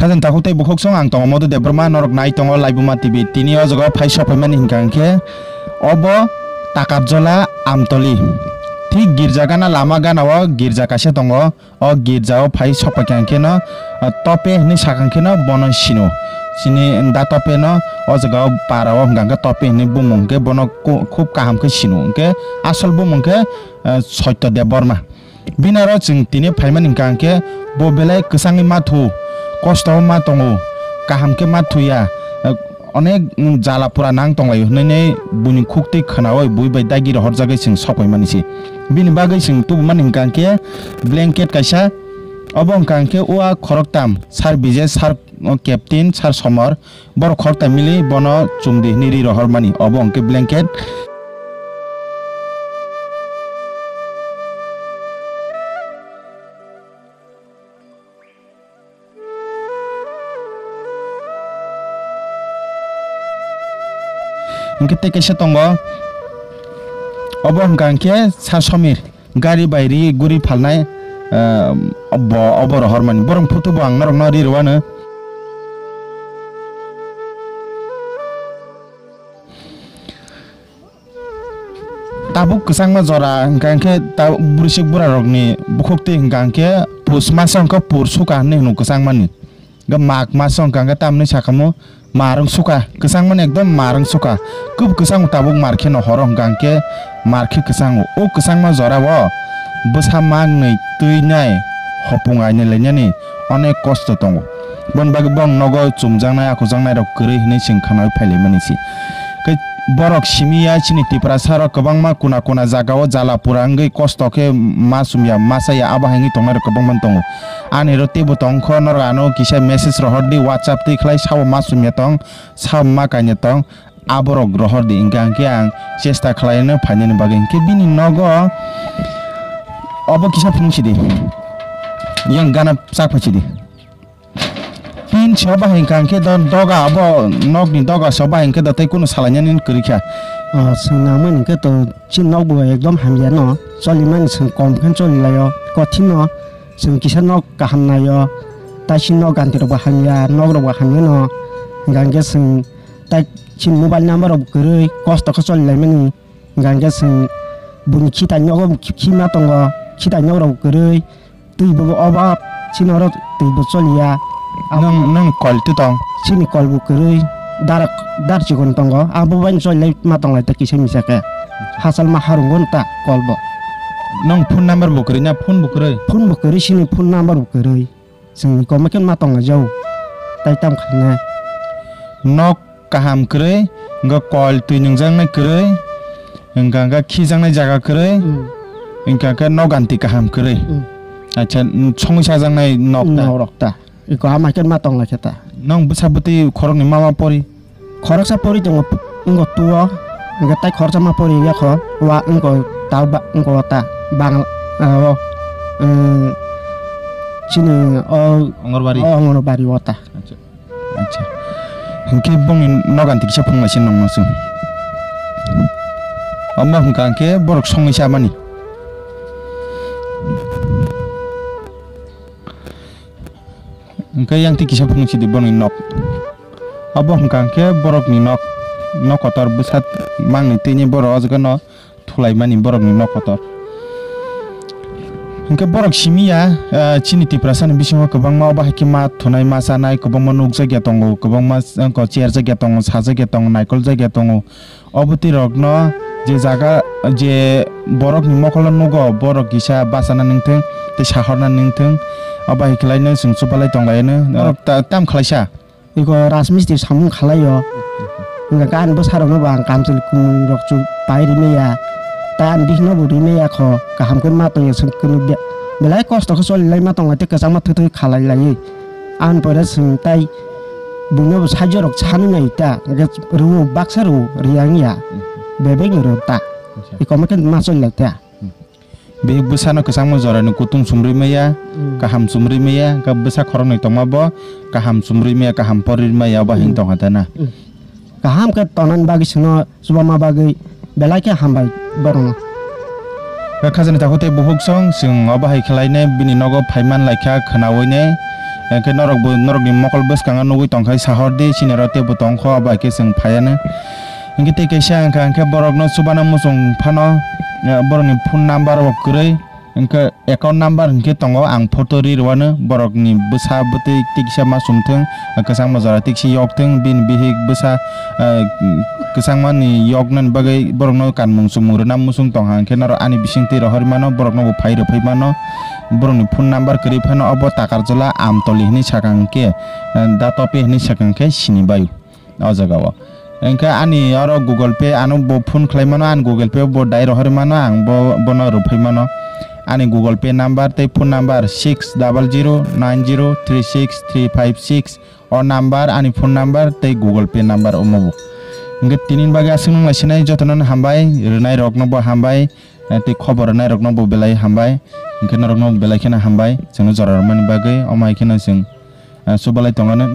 Kazan takute bukhok song ang tongo modu debroma norok nai tongo laibuma TV tini o jaga phai sopaiman hingkangke obo takabjola amtoli ঠিক গির্জা গানা লামা গানাও গির্জা কাছে দङ অ গির্জাও ফাই সপাকাंखे न तपे नि साकांखे न बनसिनो सिनि दा तपे न अ जगाव पाराव हंगांगे तपे नि बुमंगे बन खूब काहामखे सिनो के आसल बुमंगे सत्यदेव बर्मा बिनारो जों तिनि फाइमान हंगांखे बबेलाय गोसांनि माथु कष्टआव मा दङ काहामखे माथुया अनेक जालापुरा नांग तंलायो नैनै बुनि खुक्ति खोनावै बुइबाय दागिर हरजागै जों सपायमानिसि बिनि बागै जों तुबमान हंगांखे ब्लेंकेट कायसा अब हंगांखे ओआ खरकताम सार बिजे सार कैप्टेन सार समर बर खरता मिलि बन चुमदि निरि रहरमानि अब हंके blanket Kita kisah tonggo, obon kangke sasomir, gari bayri guri falnai, obor hormon, borong putu bang narong nari ruana. Tabuk kesang mazora, kangke tab burisik burarok ni, bukukti kangke pus masang ke pur suka nih nu kesang mani, gemak masang kangke tam nih sakamu. Marang suka kesang man ekdom marang suka kub kesang tabuk marke no horong gangke marke kesang o kesang ma jora wo besa mang nei tui nai hopung ai ne lenya ni onek kosto tongo bon bag bong nogo chumjang nai akujang nai rok kri hini sing khanoi phaile manisi ke borok simia chini tipra saro kobang ma kuna kuna jagao jala purangai kosto ke masumya masaya abahangi tongar kobang man tongo ani roti butong khonor ano kisa message rohordi whatsapp ti khlai saw masumya tong saw ma kanya tong aborok rohordi ingkangke ang chesta khlaina phainani bageng ke bini nogo obo kisa phungchidi yang gana sakphachidi pin soba hingkangke don doga abo nogni doga soba hingke datai kuno salanyani kurikha singnaman hingke to chin nog bo ekdom hamya no soliman sing kom khan cholilayo kothino sing kisa nog kahamnayo tasin nog gantiro bahamya nog ro bahamya no hingkangke sing tai chin mobile number ob kurui kosto kha cholilaimani hingkangke sing buni kita nyogo khima tongo kita nyoro kurui tuibo oba chinoro tuibo cholia nang call tu tong sini call bukerui dar cikon tonggo abu ban solai matong lai taki semi sake hasal maharungon ta call bo nang phone number bukernya phone bukeri sini phone number bukerui sing ko makin matong ajau tai tam khana nok kaham kere nga call tu nyungjang nai kere nga khijang nai jaga kere nga no ganti kaham kere acha chongsa jang nai nok ta iko amakan matong lah kita. Nong besabuti korong ni mama pori. Korong sa pori jeng engko tua, engko tai korong sama pori ya ko. Wa engko tau ba engko ta bang sini ngor bari wata. Acha. Hengke bong nogan tikisa phung masin nong masung. Amma hengkangke borok songi samani. Engkau yang tikisa fungsi di bawah nok, abah engkau borok ni nok kotor besar mang ni tinya borok juga no, tulai mani borok ni nok kotor. Engkau borok simia, cini ti perasaan bising kebang mau bah kimat tunai masa naik kebang manuk jaga tongo, kebang mas engkau cier jaga tongo, saja jaga tongo, naikol jaga tongo, abuti rok no, je jaga je borok ni mokolan nugo borok kisah basana ningteng, te sahorna ningteng. Apa ikhlasnya sing supaya tonglaynya, tam khlasya. Iko rasmis di samun khlayo. Enggak kan besar no bang kamsil kum rokcu pairi meya. Tan bihno budi meya kho kaham kun matong ya sing kun dia. Belai kosto ko sol lai matong ate kasang mat thu khalai lai. An pada sing tai bunyo sajorok chanu nai ta. Ru baksaru riangya. Bebeng ro ta. Iko makan masol lai ta. Be besano kesang mazora nu kutung sumri meya kaham sumri meya ka besa khorong ni tongma bo kaham sumri meya kaham pori meya ba hing tong hatana kaham ka tonan bagi sino subama bagi belai ka hambai borong ka khazani ta hote buhuk song sing aba hai khlaine bini nogo phaiman laikha khanawoine ke norok ni mokol beskang nugui tongkai sahor di sini rote butong kho ba ke seng phayana ingke te kaisa angka borok no subana musung phano borok ni phone number bo kurei ingke account number ingke tongo ang photo ri rwana borok ni busa buti tiksa ma sumtheng kesang mazara tiksi yokteng bin bihik busa kesang mani yoknan bagai borok no kan mung sumur nam musung tong hangke naro ani bising ti rohor mano borok no phai ro phai mano borok ni phone number kri phano abo takar jola am toli ni sakangke da topi ni sakangke sini bayu o jagao engka ani aro Google Pay anu bo phone khlai mano an Google Pay bo dai rohor mano ang bo bono ro phai mano ani Google Pay number te phone number 6009036356 or number ani phone number te Google Pay number omobo ingke tinin bagi asung lasinai jotonon hambai renai rokno bo hambai te khobor renai rokno bo belai hambai ingke rokno belai khena hambai jeng jorar mani bagai omai khena jeng subalai tongane